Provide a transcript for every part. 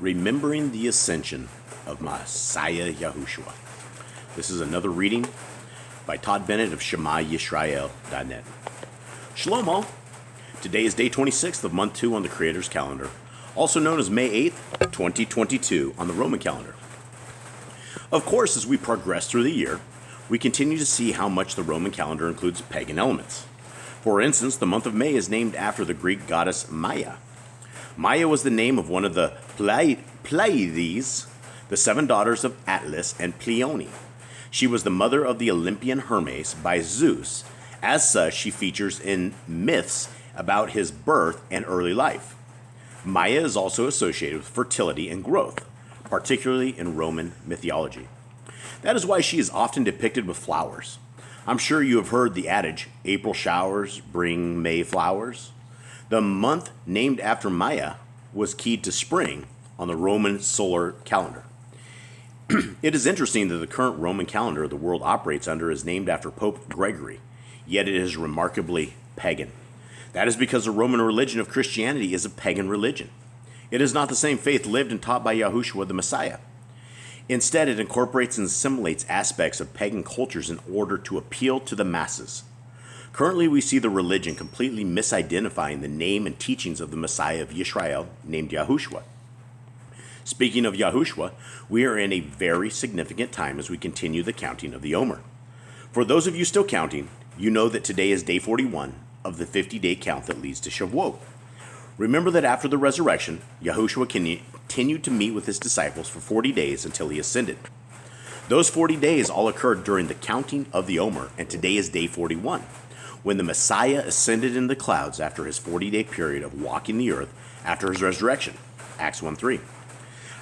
Remembering the Ascension of Messiah Yahushua. This is another reading by Todd Bennett of ShemaYisrael.net. Shalom all. Today is day 26th of month 2 on the Creator's calendar, also known as May 8th, 2022 on the Roman calendar. Of course, as we progress through the year, we continue to see how much the Roman calendar includes pagan elements. For instance, the month of May is named after the Greek goddess Maya. Maya was the name of one of the Pleiades, the 7 daughters of Atlas and Pleione. She was the mother of the Olympian Hermes by Zeus. As such, she features in myths about his birth and early life. Maya is also associated with fertility and growth, particularly in Roman mythology. That is why she is often depicted with flowers. I'm sure you have heard the adage, April showers bring May flowers. The month named after Maya was keyed to spring on the Roman solar calendar. It is interesting that the current Roman calendar the world operates under is named after Pope Gregory, yet it is remarkably pagan. That is because the Roman religion of Christianity is a pagan religion. It is not the same faith lived and taught by Yahushua the Messiah. Instead, it incorporates and assimilates aspects of pagan cultures in order to appeal to the masses. Currently, we see the religion completely misidentifying the name and teachings of the Messiah of Israel named Yahushua. Speaking of Yahushua, we are in a very significant time as we continue the counting of the Omer. For those of you still counting, you know that today is day 41 of the 50-day count that leads to Shavuot. Remember that after the resurrection, Yahushua continued to meet with his disciples for 40 days until he ascended. Those 40 days all occurred during the counting of the Omer, and today is day 41, when the Messiah ascended in the clouds after his 40-day period of walking the earth after his resurrection. Acts 1:3.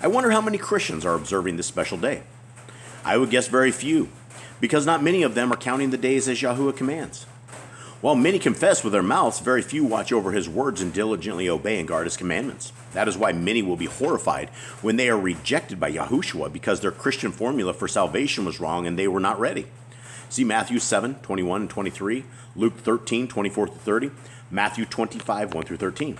I wonder how many Christians are observing this special day. I would guess very few, because not many of them are counting the days as Yahuwah commands. While many confess with their mouths, very few watch over his words and diligently obey and guard his commandments. That is why many will be horrified when they are rejected by Yahushua because their Christian formula for salvation was wrong and they were not ready. See Matthew 7:21 and 23, Luke 13:24-30, Matthew 25:1-13.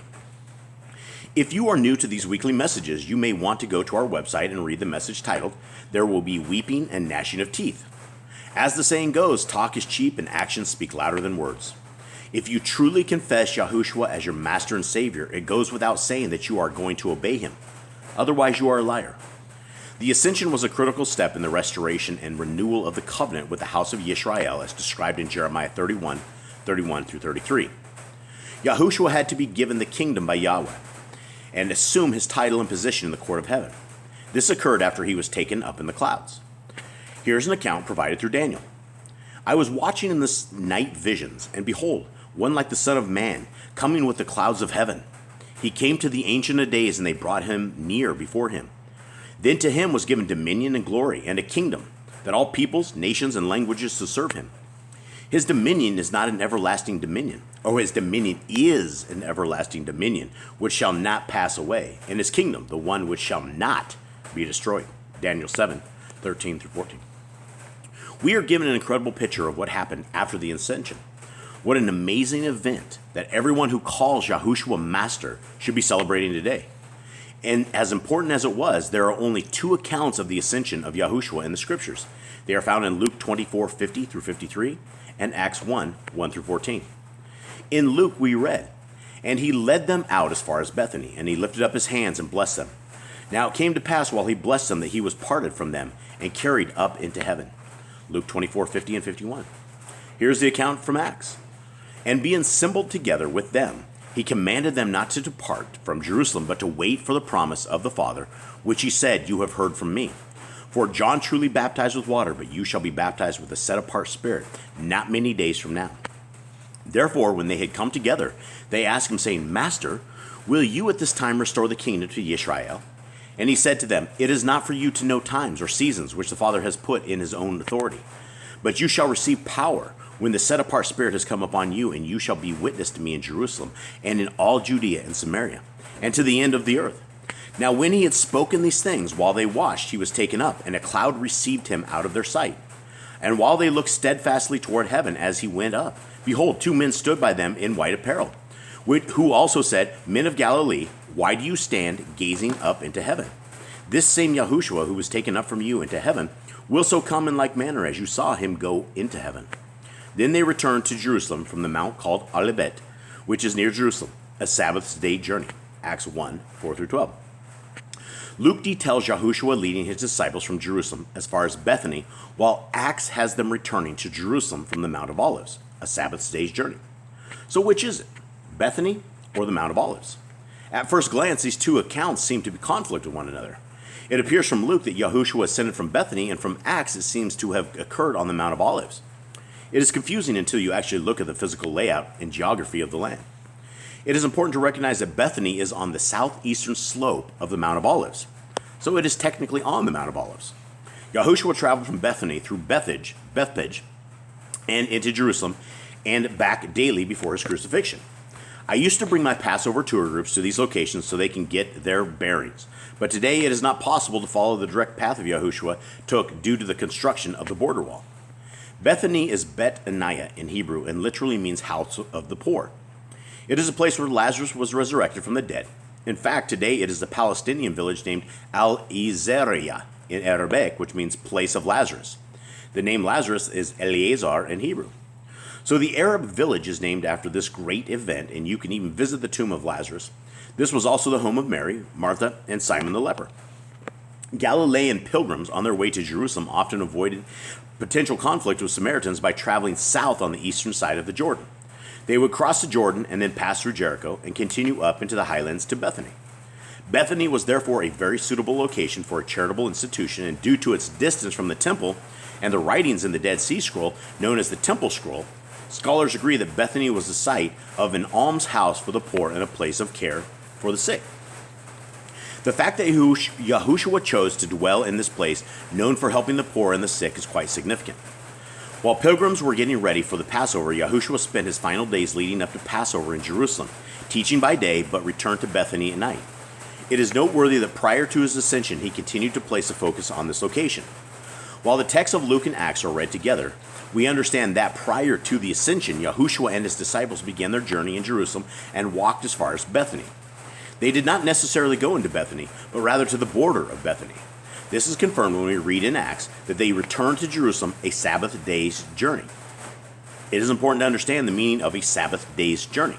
If you are new to these weekly messages, you may want to go to our website and read the message titled, There Will Be Weeping and Gnashing of Teeth. As the saying goes, talk is cheap and actions speak louder than words. If you truly confess Yahushua as your master and savior, it goes without saying that you are going to obey him. Otherwise, you are a liar. The Ascension was a critical step in the restoration and renewal of the covenant with the house of Yisrael as described in Jeremiah 31:31-33. Yahushua had to be given the kingdom by Yahweh and assume his title and position in the court of heaven. This occurred after he was taken up in the clouds. Here's an account provided through Daniel. I was watching in the night visions, and behold, one like the Son of Man, coming with the clouds of heaven. He came to the Ancient of Days, and they brought him near before him. Then to him was given dominion and glory, and a kingdom, that all peoples, nations, and languages should serve him. His dominion is not an everlasting dominion, or his dominion is an everlasting dominion, which shall not pass away, and his kingdom, the one which shall not be destroyed. Daniel 7:13-14. We are given an incredible picture of what happened after the Ascension. What an amazing event that everyone who calls Yahushua Master should be celebrating today. And as important as it was, there are only 2 accounts of the Ascension of Yahushua in the Scriptures. They are found in Luke 24:50-53 and Acts 1:1-14. In Luke we read, And he led them out as far as Bethany, and he lifted up his hands and blessed them. Now it came to pass while he blessed them that he was parted from them and carried up into heaven. Luke 24:50 and 51. Here's the account from Acts. And being assembled together with them, he commanded them not to depart from Jerusalem, but to wait for the promise of the Father, which he said, You have heard from me. For John truly baptized with water, but you shall be baptized with a set-apart spirit, not many days from now. Therefore, when they had come together, they asked him, saying, Master, will you at this time restore the kingdom to Yisrael? And he said to them, It is not for you to know times or seasons which the Father has put in his own authority. But you shall receive power when the set-apart Spirit has come upon you, and you shall be witness to me in Jerusalem, and in all Judea and Samaria, and to the end of the earth. Now when he had spoken these things, while they watched, he was taken up, and a cloud received him out of their sight. And while they looked steadfastly toward heaven as he went up, behold, 2 men stood by them in white apparel, who also said, Men of Galilee, why do you stand gazing up into heaven? This same Yahushua who was taken up from you into heaven will so come in like manner as you saw him go into heaven. Then they returned to Jerusalem from the mount called Olivet, which is near Jerusalem, a Sabbath day journey. Acts 1, 4 through 12. Luke details Yahushua leading his disciples from Jerusalem as far as Bethany, while Acts has them returning to Jerusalem from the Mount of Olives, a Sabbath day's journey. So which is it, Bethany or the Mount of Olives? At first glance, these two accounts seem to be conflict with one another. It appears from Luke that Yahushua ascended from Bethany, and from Acts it seems to have occurred on the Mount of Olives. It is confusing until you actually look at the physical layout and geography of the land. It is important to recognize that Bethany is on the southeastern slope of the Mount of Olives, so it is technically on the Mount of Olives. Yahushua traveled from Bethany through Bethpage, and into Jerusalem, and back daily before his crucifixion. I used to bring my Passover tour groups to these locations so they can get their bearings, but today it is not possible to follow the direct path of Yahushua took due to the construction of the border wall. Bethany is Bet Aniah in Hebrew and literally means house of the poor. It is a place where Lazarus was resurrected from the dead. In fact, today it is a Palestinian village named Al-Izeriya in Arabic, which means place of Lazarus. The name Lazarus is Eleazar in Hebrew. So the Arab village is named after this great event, and you can even visit the tomb of Lazarus. This was also the home of Mary, Martha, and Simon the leper. Galilean pilgrims on their way to Jerusalem often avoided potential conflict with Samaritans by traveling south on the eastern side of the Jordan. They would cross the Jordan and then pass through Jericho and continue up into the highlands to Bethany. Bethany was therefore a very suitable location for a charitable institution, and due to its distance from the temple and the writings in the Dead Sea Scroll, known as the Temple Scroll, scholars agree that Bethany was the site of an almshouse for the poor and a place of care for the sick. The fact that Yahushua chose to dwell in this place, known for helping the poor and the sick, is quite significant. While pilgrims were getting ready for the Passover, Yahushua spent his final days leading up to Passover in Jerusalem, teaching by day but returned to Bethany at night. It is noteworthy that prior to his ascension, he continued to place a focus on this location. While the texts of Luke and Acts are read together, we understand that prior to the ascension, Yahushua and his disciples began their journey in Jerusalem and walked as far as Bethany. They did not necessarily go into Bethany, but rather to the border of Bethany. This is confirmed when we read in Acts that they returned to Jerusalem a Sabbath day's journey. It is important to understand the meaning of a Sabbath day's journey.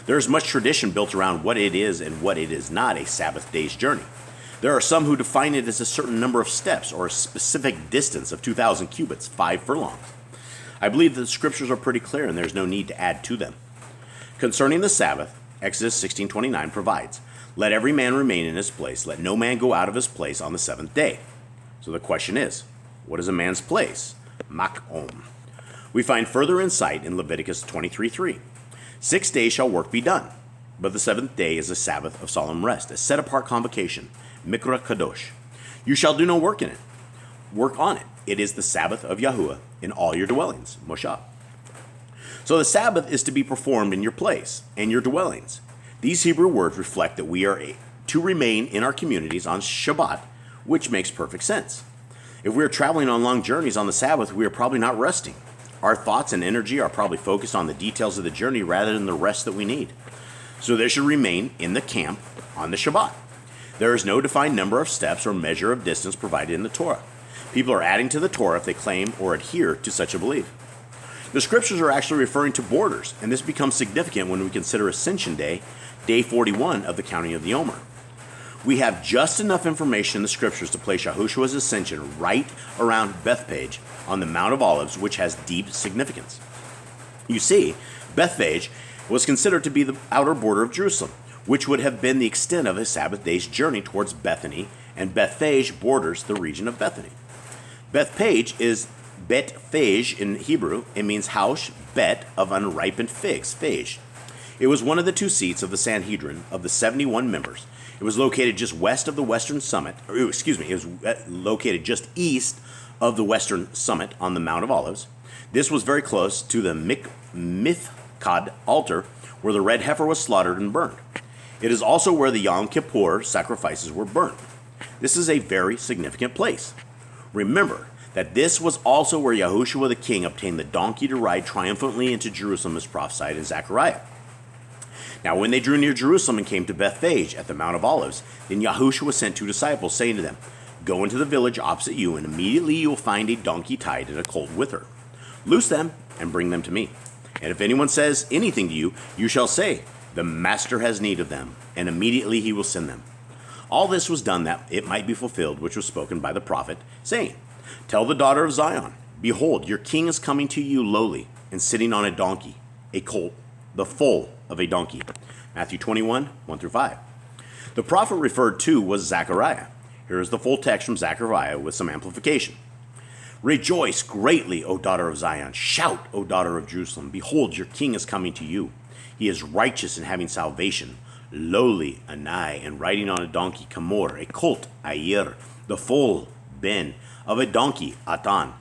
There is much tradition built around what it is and what it is not a Sabbath day's journey. There are some who define it as a certain number of steps or a specific distance of 2,000 cubits, 5 furlongs. I believe that the scriptures are pretty clear and there's no need to add to them. Concerning the Sabbath, Exodus 16:29 provides, Let every man remain in his place. Let no man go out of his place on the seventh day. So the question is, what is a man's place? Makom. We find further insight in Leviticus 23:3. 6 days shall work be done, but the seventh day is a Sabbath of solemn rest, a set-apart convocation, Mikra Kadosh. You shall do no work in it. Work on it. It is the Sabbath of Yahuwah in all your dwellings, Moshe. So the Sabbath is to be performed in your place and your dwellings. These Hebrew words reflect that we are to remain in our communities on Shabbat, which makes perfect sense. If we are traveling on long journeys on the Sabbath, we are probably not resting. Our thoughts and energy are probably focused on the details of the journey rather than the rest that we need. So they should remain in the camp on the Shabbat. There is no defined number of steps or measure of distance provided in the Torah. People are adding to the Torah if they claim or adhere to such a belief. The scriptures are actually referring to borders, and this becomes significant when we consider Ascension Day, day 41 of the counting of the Omer. We have just enough information in the scriptures to place Yahushua's ascension right around Bethpage on the Mount of Olives, which has deep significance. You see, Bethpage was considered to be the outer border of Jerusalem, which would have been the extent of a Sabbath day's journey towards Bethany, and Bethphage borders the region of Bethany. Bethpage is Bet-phage in Hebrew. It means house, bet, of unripened figs, phage. It was one of the two seats of the Sanhedrin of the 71 members. It was located just west of the western summit, it was located just east of the western summit on the Mount of Olives. This was very close to the Mithkad altar where the red heifer was slaughtered and burned. It is also where the Yom Kippur sacrifices were burnt. This is a very significant place. Remember that this was also where Yahushua the king obtained the donkey to ride triumphantly into Jerusalem as prophesied in Zechariah. Now when they drew near Jerusalem and came to Bethphage at the Mount of Olives, then Yahushua sent 2 disciples, saying to them, Go into the village opposite you, and immediately you will find a donkey tied and a colt with her. Loose them and bring them to me. And if anyone says anything to you, you shall say, The master has need of them, and immediately he will send them. All this was done that it might be fulfilled, which was spoken by the prophet, saying, Tell the daughter of Zion, Behold, your king is coming to you lowly, and sitting on a donkey, a colt, the foal of a donkey. Matthew 21, 1-5. The prophet referred to was Zechariah. Here is the full text from Zechariah with some amplification. Rejoice greatly, O daughter of Zion. Shout, O daughter of Jerusalem. Behold, your king is coming to you. He is righteous and having salvation, lowly, Anai, and riding on a donkey, Kamor, a colt, Ayer, the foal, Ben, of a donkey, Atan.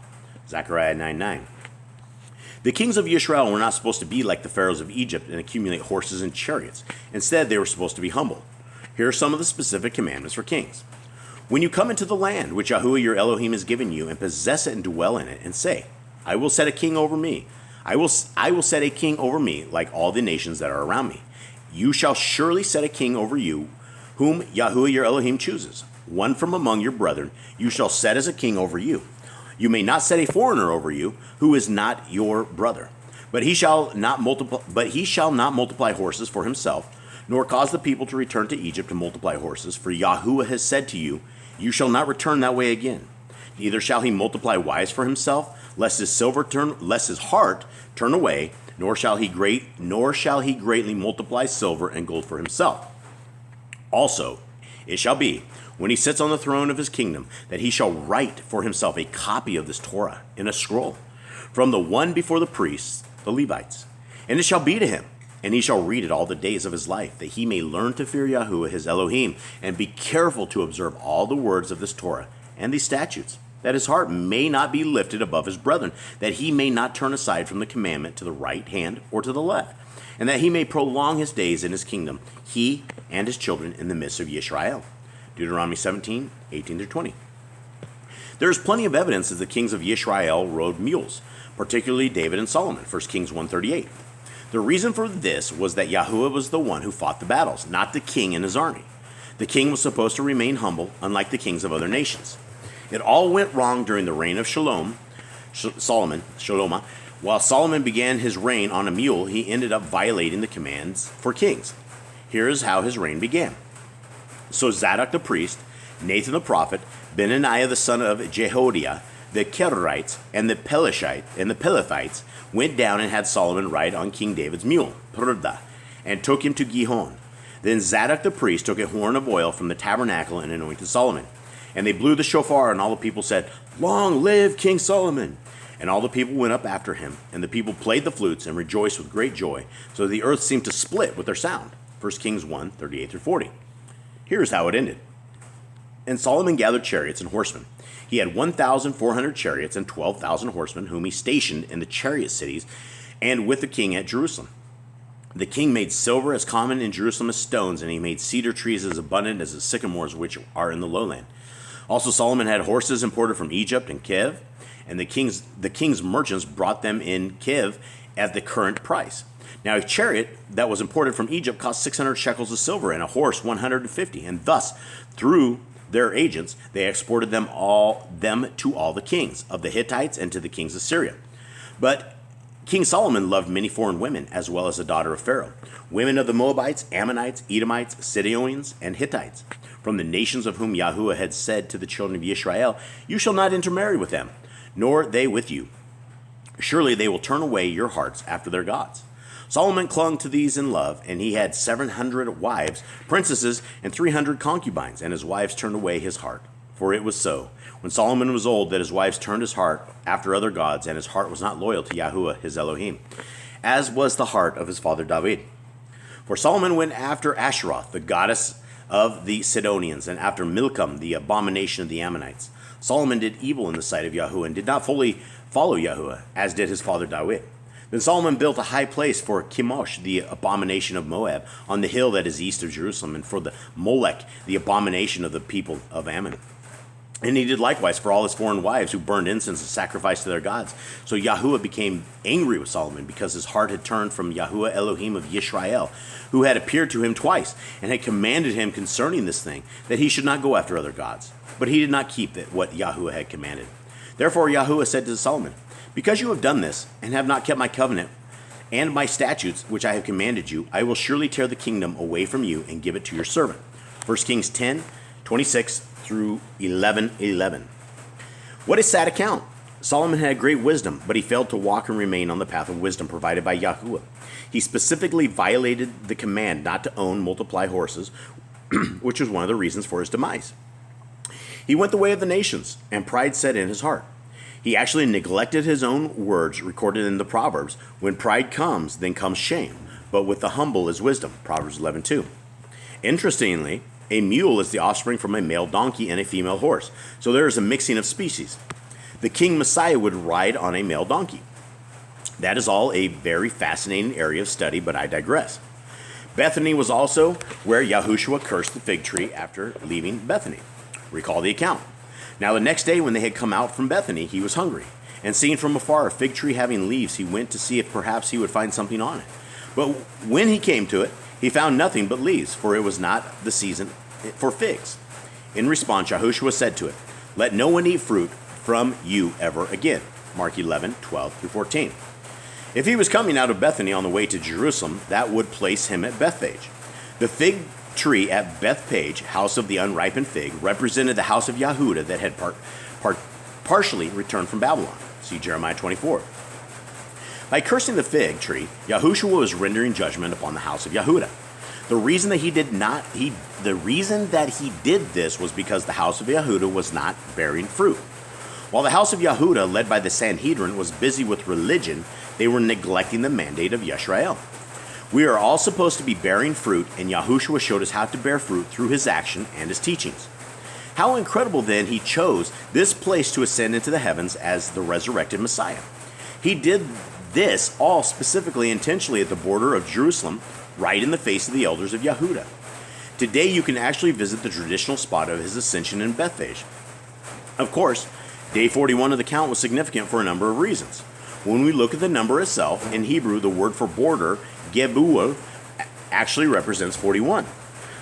Zechariah 9:9. The kings of Israel were not supposed to be like the pharaohs of Egypt and accumulate horses and chariots. Instead, they were supposed to be humble. Here are some of the specific commandments for kings. When you come into the land which Yahuwah your Elohim has given you, and possess it and dwell in it, and say, I will set a king over me. I will set a king over me like all the nations that are around me. You shall surely set a king over you, whom Yahuwah your Elohim chooses. One from among your brethren you shall set as a king over you. You may not set a foreigner over you, who is not your brother. But he shall not multiply horses for himself, nor cause the people to return to Egypt to multiply horses. For Yahuwah has said to you, You shall not return that way again. Neither shall he multiply wives for himself, lest his heart turn away, nor shall he greatly multiply silver and gold for himself. Also, it shall be, when he sits on the throne of his kingdom, that he shall write for himself a copy of this Torah in a scroll, from the one before the priests, the Levites. And it shall be to him, and he shall read it all the days of his life, that he may learn to fear Yahuwah his Elohim, and be careful to observe all the words of this Torah and these statutes, that his heart may not be lifted above his brethren, that he may not turn aside from the commandment to the right hand or to the left, and that he may prolong his days in his kingdom, he and his children in the midst of Yisrael. Deuteronomy 17, 18-20. There is plenty of evidence that the kings of Yisrael rode mules, particularly David and Solomon, 1 Kings 1:38. The reason for this was that Yahuwah was the one who fought the battles, not the king and his army. The king was supposed to remain humble, unlike the kings of other nations. It all went wrong during the reign of Solomon. While Solomon began his reign on a mule, he ended up violating the commands for kings. Here is how his reign began. So Zadok the priest, Nathan the prophet, Benaniah the son of Jehoiada, the Kerarites, and the Pelethites went down and had Solomon ride on King David's mule, Perda, and took him to Gihon. Then Zadok the priest took a horn of oil from the tabernacle and anointed Solomon. And they blew the shofar, and all the people said, Long live King Solomon! And all the people went up after him, and the people played the flutes and rejoiced with great joy, so that the earth seemed to split with their sound. 1 Kings 1, 38-40. Here's how it ended. And Solomon gathered chariots and horsemen. He had 1,400 chariots and 12,000 horsemen, whom he stationed in the chariot cities and with the king at Jerusalem. The king made silver as common in Jerusalem as stones, and he made cedar trees as abundant as the sycamores which are in the lowland. Also Solomon had horses imported from Egypt and Kev, and the king's merchants brought them in Kev at the current price. Now a chariot that was imported from Egypt cost 600 shekels of silver, and a horse 150, and thus through their agents they exported them to all the kings of the Hittites and to the kings of Syria. But King Solomon loved many foreign women, as well as the daughter of Pharaoh, women of the Moabites, Ammonites, Edomites, Sidonians, and Hittites, from the nations of whom Yahuwah had said to the children of Israel, You shall not intermarry with them, nor they with you. Surely they will turn away your hearts after their gods. Solomon clung to these in love, and he had 700 wives, princesses, and 300 concubines, and his wives turned away his heart. For it was so, when Solomon was old, that his wives turned his heart after other gods, and his heart was not loyal to Yahuwah his Elohim, as was the heart of his father David. For Solomon went after Asheroth, the goddess of the Sidonians, and after Milcom, the abomination of the Ammonites. Solomon did evil in the sight of Yahuwah, and did not fully follow Yahuwah, as did his father David. Then Solomon built a high place for Chemosh, the abomination of Moab, on the hill that is east of Jerusalem, and for the Molech, the abomination of the people of Ammon. And he did likewise for all his foreign wives who burned incense and sacrificed to their gods. So Yahuwah became angry with Solomon because his heart had turned from Yahuwah Elohim of Yisrael, who had appeared to him twice and had commanded him concerning this thing, that he should not go after other gods. But he did not keep what Yahuwah had commanded. Therefore Yahuwah said to Solomon, because you have done this and have not kept my covenant and my statutes which I have commanded you, I will surely tear the kingdom away from you and give it to your servant. 1 Kings 10:26 through 11:11. What a sad account. Solomon had great wisdom, but he failed to walk and remain on the path of wisdom provided by Yahuwah. He specifically violated the command not to own multiply horses, which was one of the reasons for his demise. He went the way of the nations, and pride set in his heart. He actually neglected his own words recorded in the Proverbs. When pride comes, then comes shame, but with the humble is wisdom. Proverbs 11:2. Interestingly, a mule is the offspring from a male donkey and a female horse, so there is a mixing of species. The King Messiah would ride on a male donkey. That is all a very fascinating area of study, but I digress. Bethany was also where Yahushua cursed the fig tree after leaving Bethany. Recall the account. Now the next day when they had come out from Bethany, he was hungry. And seeing from afar a fig tree having leaves, he went to see if perhaps he would find something on it. But when he came to it, he found nothing but leaves, for it was not the season for figs. In response, Yahushua said to it, let no one eat fruit from you ever again. Mark 11:12 through 14. If he was coming out of Bethany on the way to Jerusalem, that would place him at Bethphage. The fig tree at Bethphage, house of the unripened fig, represented the house of Yahudah that had partially returned from Babylon. See Jeremiah 24. By cursing the fig tree, Yahushua was rendering judgment upon the house of Yahudah. The reason that he did this was because the house of Yahudah was not bearing fruit. While the house of Yahudah, led by the Sanhedrin, was busy with religion, they were neglecting the mandate of Yisrael. We are all supposed to be bearing fruit, and Yahushua showed us how to bear fruit through his action and his teachings. How incredible then he chose this place to ascend into the heavens as the resurrected Messiah. He did this all specifically intentionally at the border of Jerusalem, right in the face of the elders of Yahudah. Today you can actually visit the traditional spot of his ascension in Bethphage. Of course, day 41 of the count was significant for a number of reasons. When we look at the number itself, in Hebrew the word for border, Gebuah, actually represents 41.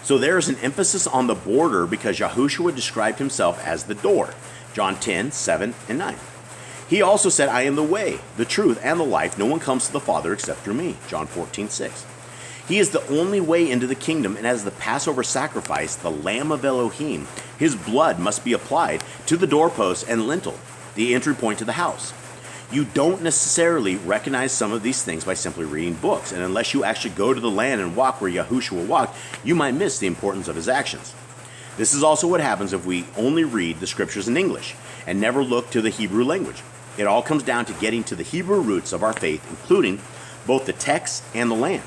So there is an emphasis on the border because Yahushua described himself as the door. John 10:7 and 9. He also said, I am the way, the truth, and the life. No one comes to the Father except through me. John 14:6. He is the only way into the kingdom, and as the Passover sacrifice, the Lamb of Elohim, his blood must be applied to the doorpost and lintel, the entry point to the house. You don't necessarily recognize some of these things by simply reading books, and unless you actually go to the land and walk where Yahushua walked, you might miss the importance of his actions. This is also what happens if we only read the scriptures in English and never look to the Hebrew language. It all comes down to getting to the Hebrew roots of our faith, including both the text and the land.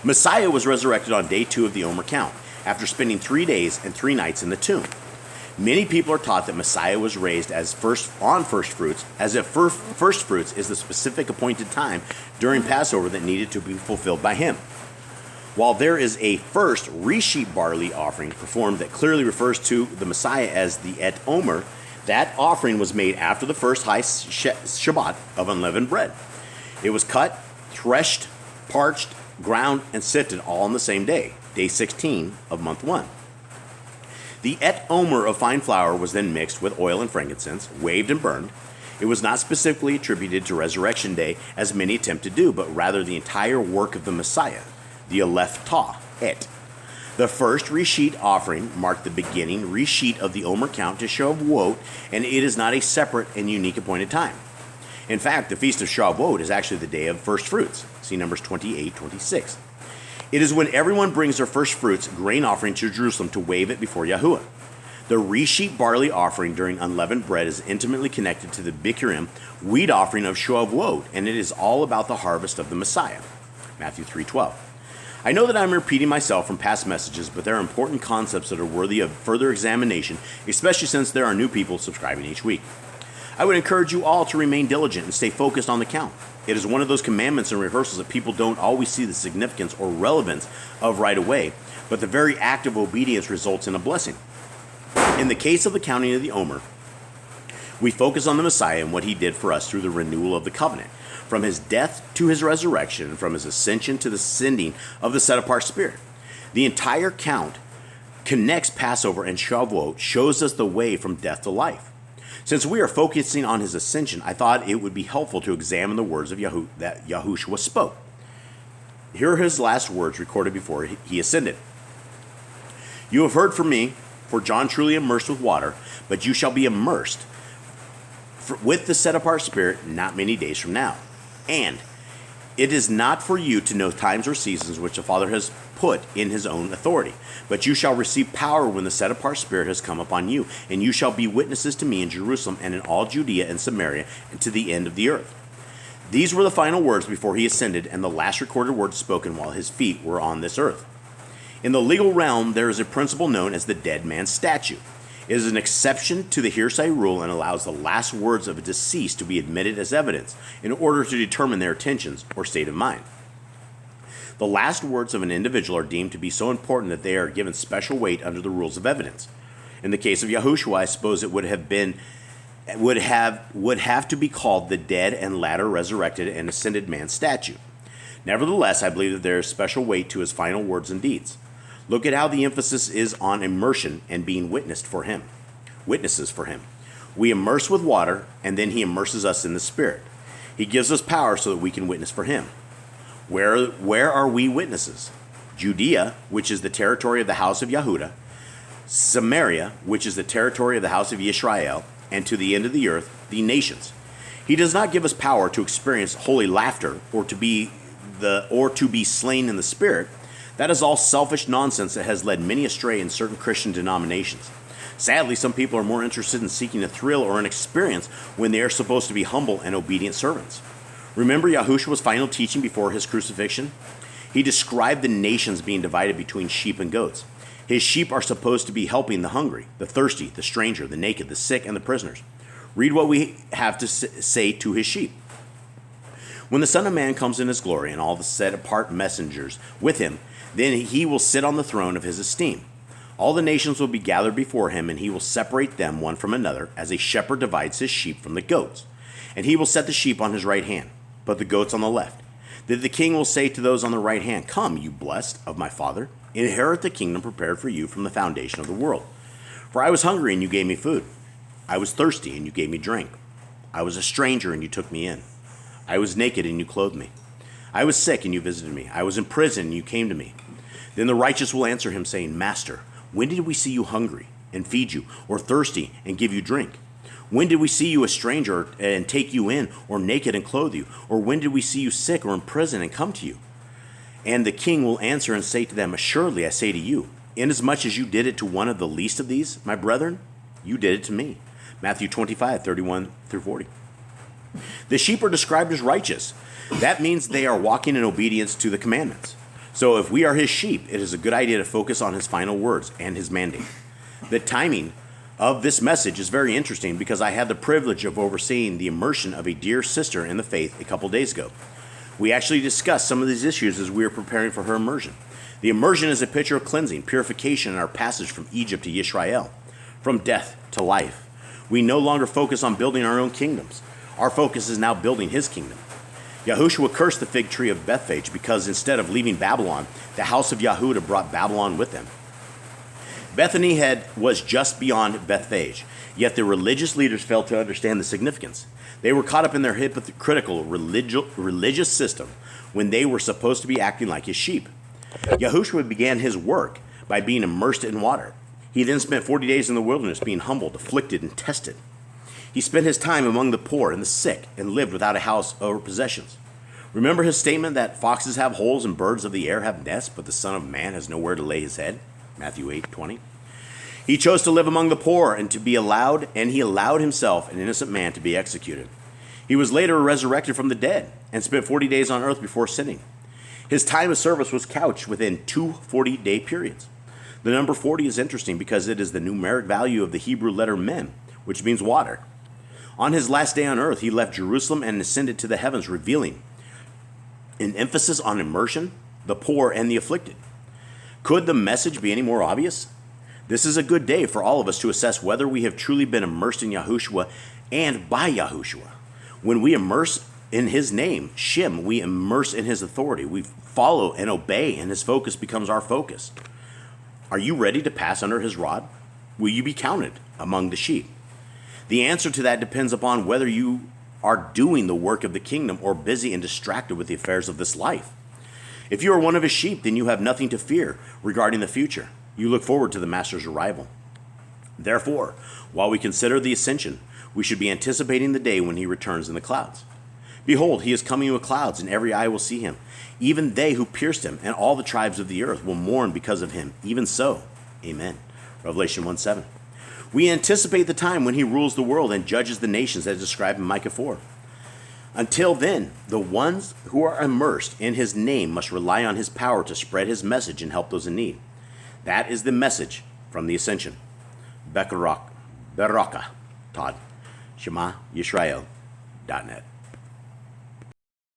Messiah was resurrected on day 2 of the Omer count, after spending 3 days and 3 nights in the tomb. Many people are taught that Messiah was raised as first fruits, as if first fruits is the specific appointed time during Passover that needed to be fulfilled by him. While there is a first resheep barley offering performed that clearly refers to the Messiah as the Et Omer, that offering was made after the first high Shabbat of unleavened bread. It was cut, threshed, parched, ground, and sifted all on the same day, day 16 of month 1. The Et Omer of fine flour was then mixed with oil and frankincense, waved and burned. It was not specifically attributed to Resurrection Day, as many attempt to do, but rather the entire work of the Messiah, the Aleph Tah, Et. The first resheet offering marked the beginning resheet of the Omer count to Shavuot, and it is not a separate and unique appointed time. In fact, the Feast of Shavuot is actually the day of first fruits. See Numbers 28:26. It is when everyone brings their first fruits grain offering to Jerusalem to wave it before Yahuwah. The resheep barley offering during unleavened bread is intimately connected to the Bikurim wheat offering of Shavuot, and it is all about the harvest of the Messiah. Matthew 3:12. I know that I'm repeating myself from past messages, but there are important concepts that are worthy of further examination, especially since there are new people subscribing each week. I would encourage you all to remain diligent and stay focused on the count. It is one of those commandments and rehearsals that people don't always see the significance or relevance of right away, but the very act of obedience results in a blessing. In the case of the counting of the Omer, we focus on the Messiah and what he did for us through the renewal of the covenant, from his death to his resurrection, from his ascension to the sending of the set-apart Spirit. The entire count connects Passover and Shavuot, shows us the way from death to life. Since we are focusing on his ascension, I thought it would be helpful to examine the words of that Yahushua spoke. Here are his last words recorded before he ascended. You have heard from me, for John truly immersed with water, but you shall be immersed with the set-apart Spirit not many days from now. And it is not for you to know times or seasons which the Father has put in his own authority, but you shall receive power when the set-apart Spirit has come upon you, and you shall be witnesses to me in Jerusalem and in all Judea and Samaria and to the end of the earth. These were the final words before he ascended, and the last recorded words spoken while his feet were on this earth. In the legal realm, there is a principle known as the dead man's statute. It is an exception to the hearsay rule and allows the last words of a deceased to be admitted as evidence in order to determine their intentions or state of mind. The last words of an individual are deemed to be so important that they are given special weight under the rules of evidence. In the case of Yahushua, I suppose it would have to be called the dead and latter resurrected and ascended man's statute. Nevertheless, I believe that there is special weight to his final words and deeds. Look at how the emphasis is on immersion and being witnesses for him. We immerse with water, and then he immerses us in the Spirit. He gives us power so that we can witness for him. Where are we witnesses? Judea, which is the territory of the house of Yehuda, Samaria, which is the territory of the house of Yisrael, and to the end of the earth, the nations. He does not give us power to experience holy laughter or to be slain in the Spirit. That is all selfish nonsense that has led many astray in certain Christian denominations. Sadly, some people are more interested in seeking a thrill or an experience when they are supposed to be humble and obedient servants. Remember Yahushua's final teaching before his crucifixion? He described the nations being divided between sheep and goats. His sheep are supposed to be helping the hungry, the thirsty, the stranger, the naked, the sick, and the prisoners. Read what we have to say to his sheep. When the Son of Man comes in his glory and all the set-apart messengers with him, then he will sit on the throne of his esteem. All the nations will be gathered before him, and he will separate them one from another, as a shepherd divides his sheep from the goats. And he will set the sheep on his right hand, but the goats on the left. Then the king will say to those on the right hand, Come, you blessed of my Father, inherit the kingdom prepared for you from the foundation of the world. For I was hungry, and you gave me food. I was thirsty, and you gave me drink. I was a stranger, and you took me in. I was naked, and you clothed me. I was sick, and you visited me. I was in prison, and you came to me. Then the righteous will answer him, saying, Master, when did we see you hungry and feed you, or thirsty and give you drink? When did we see you a stranger and take you in, or naked and clothe you? Or when did we see you sick or in prison and come to you? And the king will answer and say to them, Assuredly, I say to you, inasmuch as you did it to one of the least of these, my brethren, you did it to me. Matthew 25:31-40. The sheep are described as righteous. That means they are walking in obedience to the commandments. So if we are his sheep, it is a good idea to focus on his final words and his mandate. The timing of this message is very interesting because I had the privilege of overseeing the immersion of a dear sister in the faith a couple days ago. We actually discussed some of these issues as we were preparing for her immersion. The immersion is a picture of cleansing, purification in our passage from Egypt to Yisrael, from death to life. We no longer focus on building our own kingdoms. Our focus is now building his kingdom. Yahushua cursed the fig tree of Bethphage because instead of leaving Babylon, the house of Yehuda brought Babylon with them. Bethany was just beyond Bethphage, yet the religious leaders failed to understand the significance. They were caught up in their hypocritical religious system when they were supposed to be acting like his sheep. Yahushua began his work by being immersed in water. He then spent 40 days in the wilderness being humbled, afflicted, and tested. He spent his time among the poor and the sick and lived without a house or possessions. Remember his statement that foxes have holes and birds of the air have nests, but the Son of Man has nowhere to lay his head? Matthew 8:20. He chose to live among the poor and he allowed himself, an innocent man, to be executed. He was later resurrected from the dead and spent 40 days on earth before sinning. His time of service was couched within 2 40-day periods. The number 40 is interesting because it is the numeric value of the Hebrew letter mem, which means water. On his last day on earth, he left Jerusalem and ascended to the heavens, revealing an emphasis on immersion, the poor, and the afflicted. Could the message be any more obvious? This is a good day for all of us to assess whether we have truly been immersed in Yahushua and by Yahushua. When we immerse in his name, Shem, we immerse in his authority. We follow and obey, and his focus becomes our focus. Are you ready to pass under his rod? Will you be counted among the sheep? The answer to that depends upon whether you are doing the work of the kingdom or busy and distracted with the affairs of this life. If you are one of his sheep, then you have nothing to fear regarding the future. You look forward to the master's arrival. Therefore, while we consider the ascension, we should be anticipating the day when he returns in the clouds. Behold, he is coming with clouds, and every eye will see him. Even they who pierced him, and all the tribes of the earth will mourn because of him. Even so, amen. Revelation 1:7. We anticipate the time when he rules the world and judges the nations as described in Micah 4. Until then, the ones who are immersed in his name must rely on his power to spread his message and help those in need. That is the message from the Ascension. Beraka, Todd. Shema Yisrael.net.